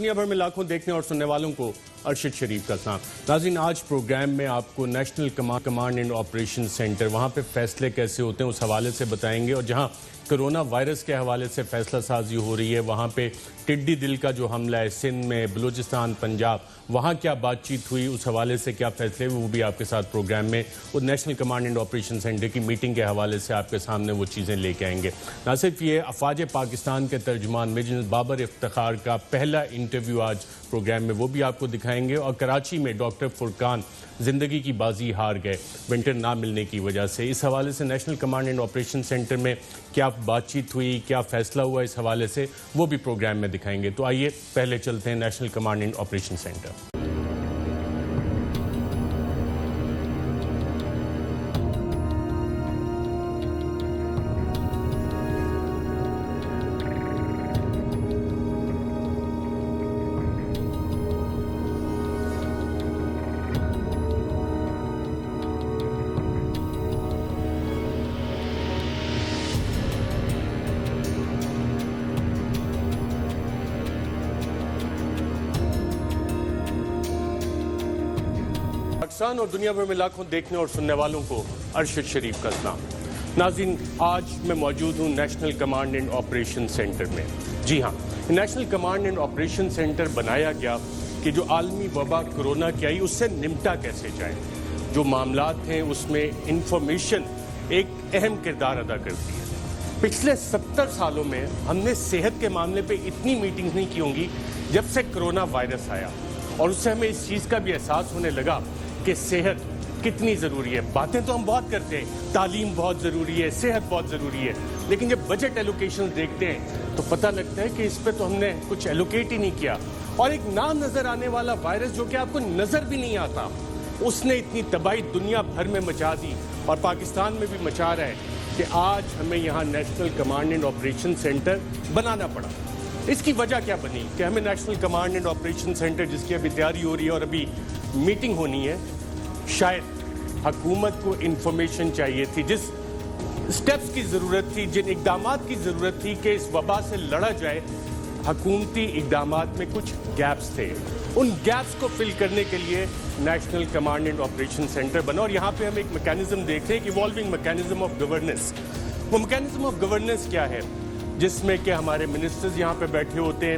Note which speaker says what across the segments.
Speaker 1: دنیا بھر میں لاکھوں دیکھنے اور سننے والوں کو ارشد شریف کا سلام۔ ناظرین، آج پروگرام میں آپ کو national command and operation centre وہاں پہ فیصلے کیسے ہوتے ہیں اس حوالے سے بتائیں گے، اور جہاں کرونا وائرس کے حوالے سے فیصلہ سازی ہو رہی ہے وہاں پہ ٹڈی دل کا جو حملہ ہے سندھ میں، بلوچستان، پنجاب، وہاں کیا بات چیت ہوئی، اس حوالے سے کیا فیصلے ہوئے، وہ بھی آپ کے ساتھ پروگرام میں وہ national command and operation centre کی میٹنگ کے حوالے سے آپ کے سامنے وہ چیزیں لے کے آئیں گے۔ نہ صرف یہ افواج پاکستان کے ترجمان میجر بابر افتخار کا پہلا انٹرویو آج پروگرام میں وہ بھی آپ کو دکھائیں گے، اور کراچی میں ڈاکٹر فرقان زندگی کی بازی ہار گئے ونٹر نہ ملنے کی وجہ سے، اس حوالے سے national command and operation centre میں کیا بات چیت ہوئی، کیا فیصلہ ہوا اس حوالے سے، وہ بھی پروگرام میں دکھائیں گے۔ تو آئیے پہلے چلتے ہیں national command and operation centre. Pakistan اور دنیا بھر میں لاکھوں دیکھنے اور سننے والوں کو ارشد شریف کا سلام۔ ناظرین، آج میں موجود ہوں national command and operation centre میں۔ جی ہاں، national command and operation centre بنایا گیا کہ جو عالمی وبا کرونا کی آئی اس سے نمٹا کیسے جائے۔ جو معاملات ہیں اس میں انفارمیشن ایک اہم کردار ادا کرتی ہے۔ پچھلے 70 سالوں میں ہم نے صحت کے معاملے پہ اتنی میٹنگز نہیں کی ہوں گی جب سے کرونا وائرس آیا، اور اس سے ہمیں اس چیز کا بھی احساس ہونے لگا کہ صحت کتنی ضروری ہے۔ باتیں تو ہم بہت کرتے ہیں، تعلیم بہت ضروری ہے، صحت بہت ضروری ہے، لیکن جب بجٹ ایلوکیشن دیکھتے ہیں تو پتہ لگتا ہے کہ اس پہ تو ہم نے کچھ ایلوکیٹ ہی نہیں کیا۔ اور ایک نہ نظر آنے والا وائرس جو کہ آپ کو نظر بھی نہیں آتا، اس نے اتنی تباہی دنیا بھر میں مچا دی اور پاکستان میں بھی مچا رہا ہے کہ آج ہمیں یہاں national command and operation centre بنانا پڑا۔ اس کی وجہ کیا بنی کہ ہمیں national command and operation centre جس کی ابھی تیاری ہو رہی ہے اور ابھی میٹنگ ہونی ہے، شاید حکومت کو انفارمیشن چاہیے تھی، جس سٹیپس کی ضرورت تھی، جن اقدامات کی ضرورت تھی کہ اس وبا سے لڑا جائے، حکومتی اقدامات میں کچھ گیپس تھے۔ ان گیپس کو فل کرنے کے لیے national command and operation centre بنا، اور یہاں پہ ہم ایک میکینزم دیکھ رہے ہیں کہ ایوالونگ میکینزم آف گورننس۔ وہ میکینزم آف گورننس کیا ہے؟ جس میں کہ ہمارے منسٹرز یہاں پہ بیٹھے ہوتے ہیں،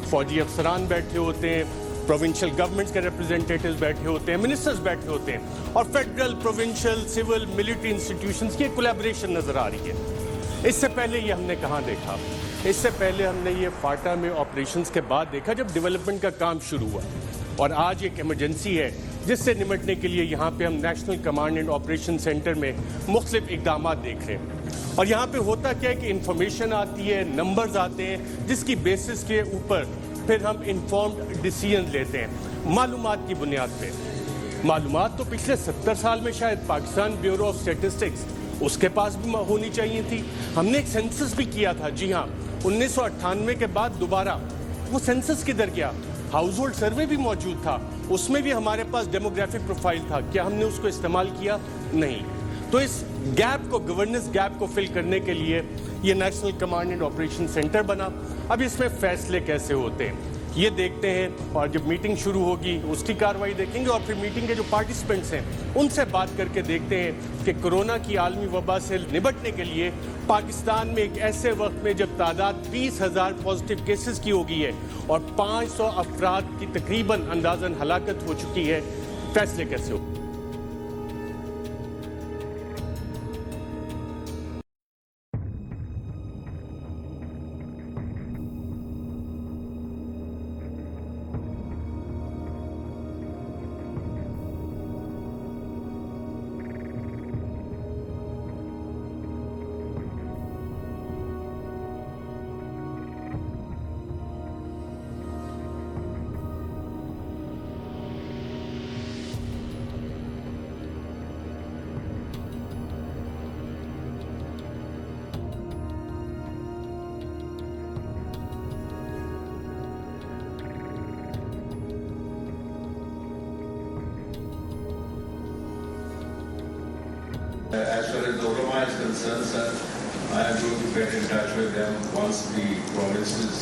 Speaker 1: فوجی افسران بیٹھے ہوتے ہیں، پروونشل گورنمنٹس کے ریپرزینٹیٹیوز بیٹھے ہوتے ہیں، منسٹرز بیٹھے ہوتے ہیں، اور federal, provincial, civil, military institutions کی کولیبریشن نظر آ رہی ہے۔ اس سے پہلے یہ ہم نے کہاں دیکھا؟ اس سے پہلے ہم نے یہ فاٹا میں آپریشنز کے بعد دیکھا جب ڈیولپمنٹ کا کام شروع ہوا، اور آج ایک ایمرجنسی ہے جس سے نمٹنے کے لیے یہاں پہ ہم national command and operation centre میں مختلف اقدامات دیکھ رہے ہیں۔ اور یہاں پہ ہوتا کیا ہے کہ انفارمیشن آتی ہے، نمبرز آتے ہیں، جس کی بیسس کے اوپر پھر ہم انفارمڈ ڈیسیژن لیتے ہیں معلومات کی بنیاد پہ۔ معلومات تو پچھلے 70 سال میں شاید پاکستان بیورو آف اسٹیٹسٹکس اس کے پاس بھی ہونی چاہیے تھی۔ ہم نے ایک سینسس بھی کیا تھا، جی ہاں، 1998 کے بعد دوبارہ وہ سینسس کدھر گیا؟ ہاؤس ہولڈ سروے بھی موجود تھا، اس میں بھی ہمارے پاس ڈیموگرافک پروفائل تھا، کیا ہم نے اس کو استعمال کیا؟ نہیں۔ تو اس گیپ کو، گورننس گیپ کو فل کرنے کے لیے یہ national command and operation centre بنا۔ اب اس میں فیصلے کیسے ہوتے ہیں یہ دیکھتے ہیں، اور جب میٹنگ شروع ہوگی اس کی کارروائی دیکھیں گے، اور پھر میٹنگ کے جو پارٹیسپینٹس ہیں ان سے بات کر کے دیکھتے ہیں کہ کرونا کی عالمی وبا سے نمٹنے کے لیے پاکستان میں ایک ایسے وقت میں جب تعداد 20,000 پازیٹیو کیسز کی ہو گئی ہے اور 500 افراد کی تقریباً اندازاً ہلاکت ہو چکی ہے، فیصلے کیسے ہوتے ہیں۔
Speaker 2: As far as the Oroma is concerned, sir, I am going to get in touch with them once the provinces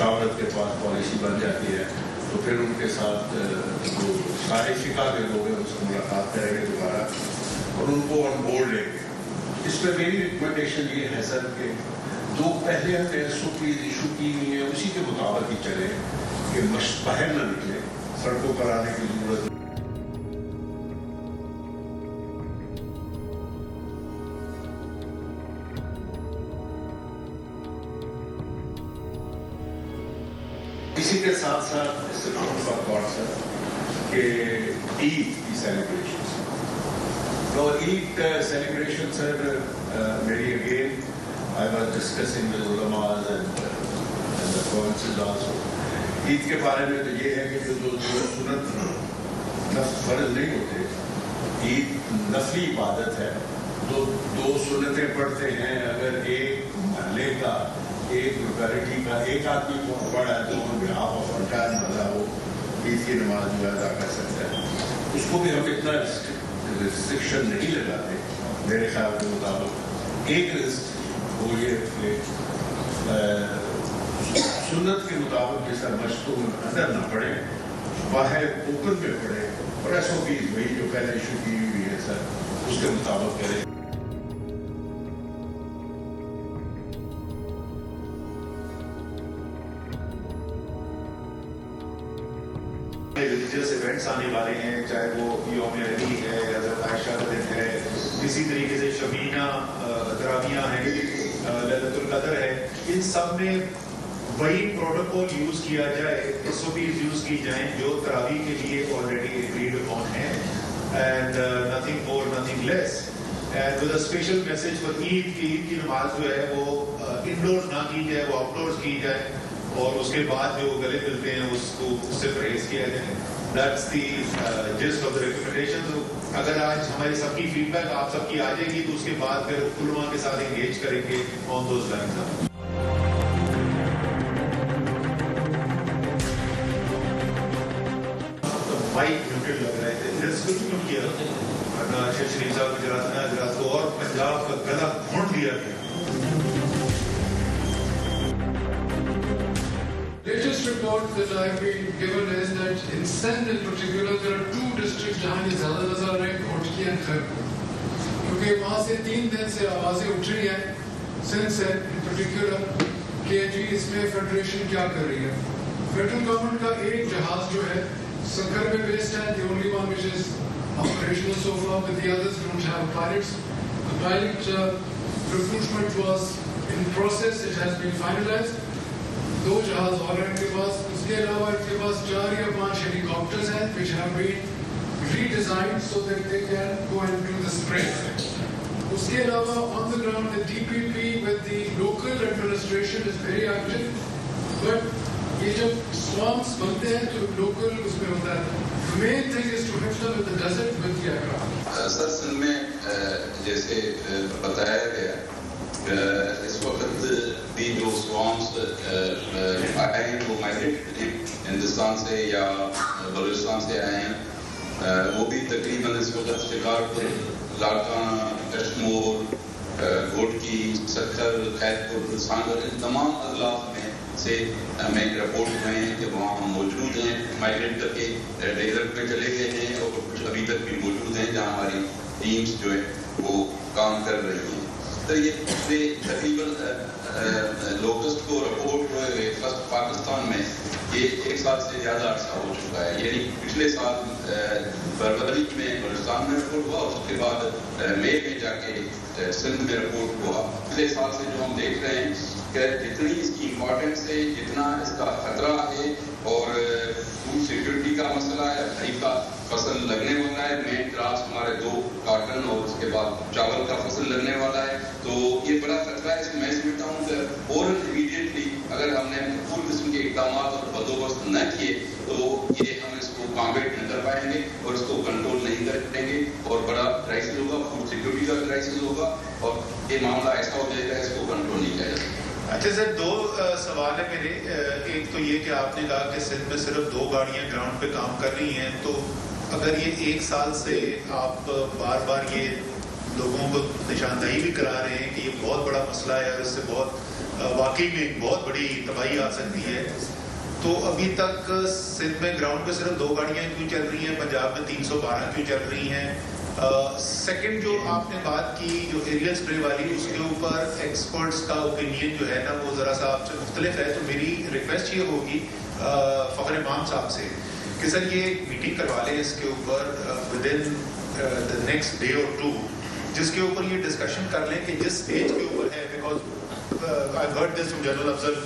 Speaker 2: مشاورت کے پاس پالیسی بن جاتی ہے تو پھر ان کے ساتھ جو سارے شکا کے لوگ ہیں ان سے ملاقات کریں گے دوبارہ اور ان کو آن بورڈ لیں گے. اس میں میری ریکمنڈیشن یہ ہے سر کہ جو پہلے ہم نے SOPs ایشو کی ہوئی ہیں اسی کے مطابق ہی چلے کہ باہر نہ نکلے, سڑکوں پر آنے کی ضرورت. اسی کے ساتھ ساتھ اس سے بات سر کہ عید کی سیلیبریشن تو عید سیلیبریشن سر میری again I was discussing with ulamas and the provinces also. Eid کے بارے میں تو یہ ہے کہ جو سنت نفل فرض نہیں ہوتے, عید نفلی عبادت ہے. دو سنتیں پڑھتے ہیں, اگر ایک محلے کا ایک لوکیلٹی کا ایک آدمی کو پڑھا ہے تو ان بہاف آف انٹائر محلہ وہ عید کی نماز جو ادا کر سکتا ہے. اس کو بھی ہم اتنا ریسٹرکشن نہیں لگاتے میرے خیال کے مطابق. ایک وہ یہ کہ سنت کے مطابق جیسا مشقوں میں اندر نہ پڑے, باہر اوپن میں پڑے, اور SOPs وہی جو پہلے ایشو کی ہوئی ہے سر اس کے مطابق کرے.
Speaker 3: ریلیجیس ایونٹس آنے والے ہیں, چاہے وہ یوم علی ہے, حضرت عائشہ کا دن ہے, اسی طریقے سے شبینہ تراویحاں ہیں, للیلۃ القدر ہے. ان سب میں وہی پروٹوکول یوز کیا جائے, SOPs یوز کی جائیں جو تراویح کے لیے آلریڈی ایگریڈ اپون ہیں, and nothing more nothing less. And with a special message for Eid کی نماز جو ہے وہ انڈورز نہ کی جائے, وہ آؤٹ ڈورز کی جائے, اور اس کے بعد جو گلے ملتے ہیں اس کو اس سے پرہیز کیا جائے. That's the just of the recommendation. اگر آج ہماری سب کی فیڈ بیک آپ سب کی آ جائے گی تو اس کے بعد پھر علماء کے ساتھ انگیج کریں گے on those lines. Mic muted لگ رہے تھے, ڈسکس کیوں کیا ورنہ شریف صاحب حضرات کو اور پنجاب کا گلا گھونٹ دیا گیا.
Speaker 4: Latest report that I've been given is that in Sindh in particular there are 2 districts جہاں یہ زیادہ نظر رہے ہیں, کوٹکی اور خیرپور, کیونکہ وہاں سے 3 دن سے آوازیں اٹھ رہی ہیں سندھ سے in particular کہ جی اس میں فیڈریشن کیا کر رہی ہے. فیڈرل گورنمنٹ کا ایک جہاز جو ہے سنکر میں بیسڈ ہے, the only one which is operational so far, but the others don't have pilots. The pilot recruitment was in process, it has been finalized. 2 جہاز اور ہیں ان کے پاس. اس کے علاوہ ان کے پاس 4 یا 5 ہیلی کاپٹرز ہیں which have been redesigned so that they can go and do the spray. اس کے علاوہ on the ground the DPP with the local administration is very active, but یہ جب swarms بنتے ہیں تو local اس میں ہوتا ہے. The main thing is to hit them in the desert with the aircraft.
Speaker 5: سر سندھ میں جیسے بتایا گیا اس وقت بھی جو سوامس آئے ہیں وہ مائگریٹ ہیں ہندوستان سے یا بلوچستان سے آئے ہیں, وہ بھی تقریباً اس وقت شکارپور, لاڑکانہ, کشمور, گھوٹکی, سکھر, خیرپور, سانگر, ان تمام اضلاع میں سے ہمیں رپورٹ ہوئے ہیں کہ وہاں ہم موجود ہیں, مائگریٹ کر کے ڈیزرٹ میں چلے گئے ہیں, اور کچھ ابھی تک بھی موجود ہیں جہاں ہماری ٹیمز جو ہے وہ کام کر رہی ہیں. تو یہ پچھلے تقریباً لوکسٹ کو رپورٹ ہوئے فرسٹ پاکستان میں یہ 1 سال سے زیادہ عرصہ ہو چکا ہے. یعنی پچھلے سال فروری میں بلوچستان میں رپورٹ ہوا, اس کے بعد مئی میں جا کے سندھ میں رپورٹ ہوا. پچھلے سال سے جو ہم دیکھ رہے ہیں کہ جتنی اس کی امپورٹنس ہے, جتنا اس کا خطرہ ہے, اور فوڈ سیکورٹی کا مسئلہ ہے, خریف کا فصل لگنے والا ہے, مین کراپس ہمارے 2 کاٹن اور اس کے بعد چاول کا فصل لگنے والا ہے, تو یہ بڑا خطرہ ہے. اس میں سمجھتا ہوں کہ فوراً امیڈیٹلی اگر ہم نے پوری قسم کے اقدامات اور بندوبست نہ کیے تو یہ ہم اس کو کامبیٹ نہ کر پائیں گے اور اس کو کنٹرول نہیں کر پائیں گے, اور بڑا کرائسس ہوگا, فوڈ سیکورٹی کا کرائسس ہوگا, اور یہ معاملہ ایسا ہو جائے گا اس کو کنٹرول نہیں کیا جا سکتا.
Speaker 3: اچھا سر, 2 سوال ہے میرے. ایک تو یہ کہ آپ نے کہا کہ سندھ میں صرف 2 گاڑیاں گراؤنڈ پہ کام کر رہی ہیں, تو اگر یہ 1 سال سے آپ بار بار یہ لوگوں کو نشاندہی بھی کرا رہے ہیں کہ یہ بہت بڑا مسئلہ ہے اور اس سے بہت واقعی میں ایک بہت بڑی تباہی آ سکتی ہے. تو ابھی تک سندھ میں گراؤنڈ پہ صرف 2 گاڑیاں کیوں چل رہی ہیں, پنجاب میں 312 کیوں چل رہی ہیں. سیکنڈ جو آپ نے بات کی جو ایریل اسپرے والی, اس کے اوپر ایکسپرٹس کا اوپینین جو ہے نا وہ ذرا سا آپ سے مختلف ہے. تو میری ریکویسٹ یہ ہوگی فخر امام صاحب سے کہ سر یہ ایک میٹنگ کروا لیں اس کے اوپر with in the next day اور 2, جس کے اوپر یہ ڈسکشن کر لیں کہ جس اسٹیج کے اوپر ہے, because I've heard this from General Afzal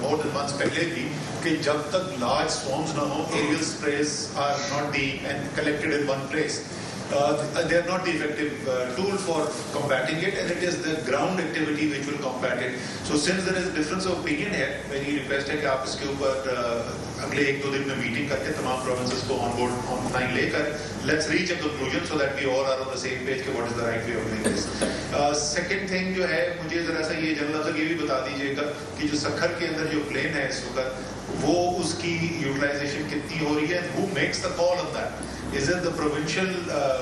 Speaker 3: more than once پہلے بھی, کہ جب تک large swarms نہ ہوں, aerial sprays are not the and collected in one place. They are not the effective tool for combating it, and it is the ground activity which will combat it. So since there is difference of opinion ہے, میری request ہے کہ آپ اس کے اوپر اگلے 1-2 دن میں meeting کر کے تمام پروونسز کو آن بورڈ آن لائن لے کر let's reach a conclusion so that we all are on the same page کہ what is the right way of doing this. Second thing جو ہے, مجھے ذرا سا یہ جنرل افسر یہ بھی بتا دیجیے گا کہ جو سکھر کے اندر جو پلین ہے اس وقت, وہ اس کی یوٹیلائزیشن کتنی ہو رہی ہے, who makes the call on that? Is it the provincial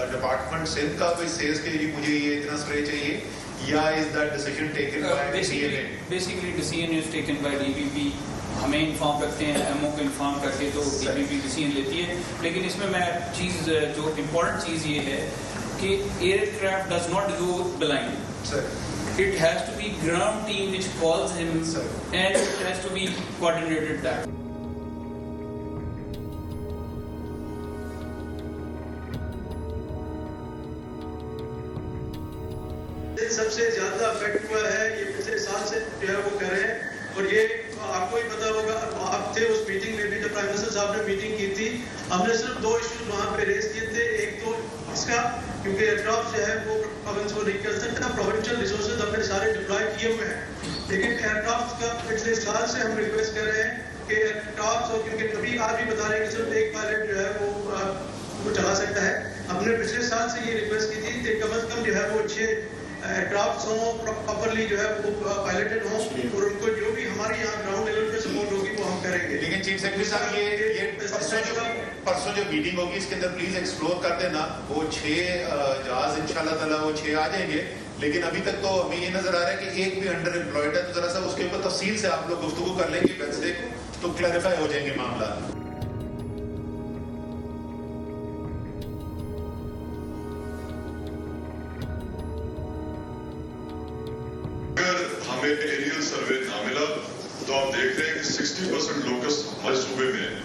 Speaker 3: department Sindh کا which says کہ مجھے یہ اتنا spray چاہیے, یا is that decision taken by DVP?
Speaker 6: Basically decision is taken by DVP. ہمیں انفارم کرتے ہیں, ایم او کو انفارم کر کے تو DVP ڈیسیژن لیتی ہے. لیکن اس میں چیز جو امپورٹنٹ چیز یہ ہے کہ aircraft does not go blind. It has to be ground team which calls him, and it has to be coordinated that.
Speaker 7: سب سے زیادہ افیکٹ ہوا ہے یہ پچھلے سال سے جو ہے وہ کر رہے ہیں. اور یہ آپ کو ہی پتا ہوگا, آپ تھے اس میٹنگ میں بھی جب پرائم منسٹر صاحب نے میٹنگ کی تھی. ہم نے صرف 2 ایشوز وہاں پہ ریز کیے تھے. ایک تو اس کا کیونکہ ایئر کرافٹ جو ہے وہ پروونس کو نہیں کر سکتا, پروونشل ریسورسز ہم نے سارے ڈپلوائے کیے ہوئے ہیں. لیکن ایئر کرافٹ کا پچھلے سال سے ہم ریکویسٹ کر رہے ہیں کہ ایئر کرافٹ, کیونکہ کبھی آج بھی بتا رہے ہیں کہ صرف ایک پائلٹ جو ہے وہ چلا سکتا ہے. ہم نے پچھلے سال سے یہ ریکویسٹ کی تھی کہ کم از کم جو ہے وہ 6 ایئرکرافٹس ہوں, پراپرلی جو ہے وہ پائلٹڈ ہوں, اور ان کو جو بھی ہماری یہاں گراؤنڈ لیول پہ سپورٹ ہوگی وہ ہم کریں گے.
Speaker 3: لیکن چیف سیکرٹری صاحب یہ پرسوں جو میٹنگ ہوگی اس کے اندر پلیز ایکسپلور کر دینا. وہ 6 جہاز انشاءاللہ تعالیٰ وہ 6 آ جائیں گے. لیکن ابھی تک تو ہمیں یہ نظر آ رہا ہے کہ ایک بھی انڈر امپلائڈ ہے, تو ذرا سا اس کے اوپر تفصیل سے آپ لوگ گفتگو کر لیں گے ویڈنسڈے کو, تو کلیریفائی ہو جائیں گے معاملات.
Speaker 8: ہمیں ایریل سروے نہ ملا تو آپ دیکھ رہے ہیں کہ 60% لوکس ہمارے صوبے میں ہے.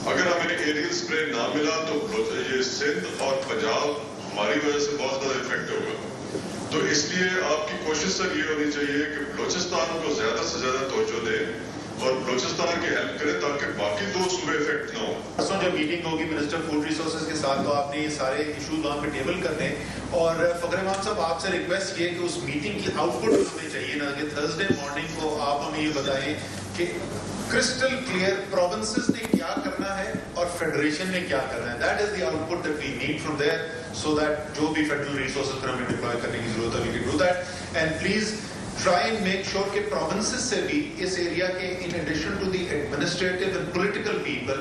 Speaker 8: اگر ہمیں ایریل اسپرے نہ ملا تو یہ سندھ اور پنجاب ہماری وجہ سے بہت زیادہ افیکٹ ہوگا. تو اس لیے آپ کی کوشش سر یہ ہونی چاہیے کہ بلوچستان کو زیادہ سے زیادہ توجہ دیں اور بلوچستان کی ہیلپ کریں تاکہ باقی 2 صوبے افیکٹ نہ ہوں.
Speaker 3: پرسوں جب میٹنگ ہوگی منسٹر فوڈ ریسورسز کے ساتھ, تو آپ نے یہ سارے ایشوز وہاں پہ ٹیبل کرنے. اور فخر امام صاحب آپ سے ریکویسٹ یہ کہ اس میٹنگ کی آؤٹ پٹ ہمیں چاہیے نا کہ تھرسڈے مارننگ کو آپ ہمیں یہ بتائیں کہ کرسٹل کلیئر پروونسز نے کیا کرنا ہے اور فیڈریشن نے کیا کرنا ہے. That is the output that we need from there, so that جو بھی فیڈرل ریسورسز پر ہمیں ڈپلوائے کرنے کی ضرورت ہے we can do that. And please try and make sure کہ provinces سے بھی اس ایریا کے in addition to the administrative and political people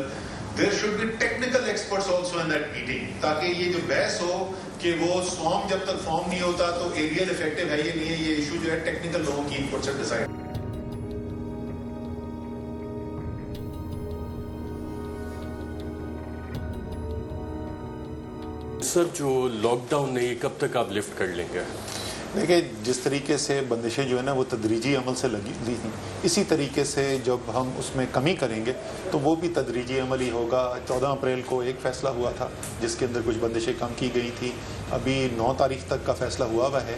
Speaker 3: there should be technical experts also in that meeting, تاکہ یہ جو بحث ہو کہ وہ سوام جب تک فارم نہیں ہوتا تو ایریل افیکٹو ہے یہ نہیں ہے, یہ ایشو جو ہے ٹیکنیکل لوگوں کی انپٹ سے ڈیسائڈ.
Speaker 1: سر جو لاک ڈاؤن ہے یہ کب تک آپ لفٹ کر لیں گے؟
Speaker 9: دیکھیں, جس طریقے سے بندشیں جو ہے نا وہ تدریجی عمل سے لگی تھیں, اسی طریقے سے جب ہم اس میں کمی کریں گے تو وہ بھی تدریجی عمل ہی ہوگا. 14 اپریل کو ایک فیصلہ ہوا تھا جس کے اندر کچھ بندشیں کم کی گئی تھی. ابھی 9 تاریخ تک کا فیصلہ ہوا ہے.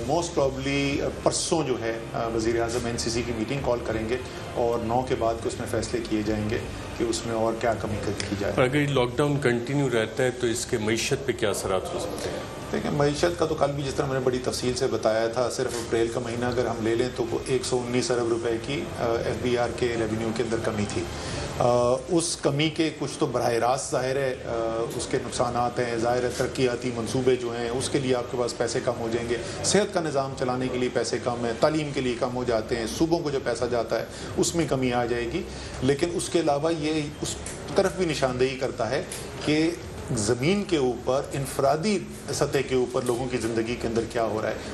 Speaker 9: موسٹ پرابلی پرسوں جو ہے وزیر اعظم NCC کی میٹنگ کال کریں گے اور 9 کے بعد اس میں فیصلے کیے جائیں گے کہ اس میں اور کیا کمی کی جائے.
Speaker 1: اور اگر لاک ڈاؤن کنٹینیو رہتا ہے تو اس کے معیشت پہ کیا اثرات ہو سکتے ہیں؟
Speaker 9: دیکھیں, معیشت کا تو کل بھی جس طرح میں نے بڑی تفصیل سے بتایا تھا, صرف اپریل کا مہینہ اگر ہم لے لیں تو وہ 119 ارب روپے کی FBR کے ریونیو کے اندر کمی تھی. اس کمی کے کچھ تو براہ راست ظاہر ہے اس کے نقصانات ہیں. ظاہر ہے ترقیاتی منصوبے جو ہیں اس کے لیے آپ کے پاس پیسے کم ہو جائیں گے, صحت کا نظام چلانے کے لیے پیسے کم ہیں, تعلیم کے لیے کم ہو جاتے ہیں, صوبوں کو جو پیسہ جاتا ہے اس میں کمی آ جائے گی. لیکن اس کے علاوہ یہ اس طرف بھی نشاندہی کرتا ہے کہ زمین کے اوپر انفرادی سطح کے اوپر لوگوں کی زندگی کے اندر کیا ہو رہا ہے.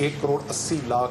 Speaker 9: 1,80,00,000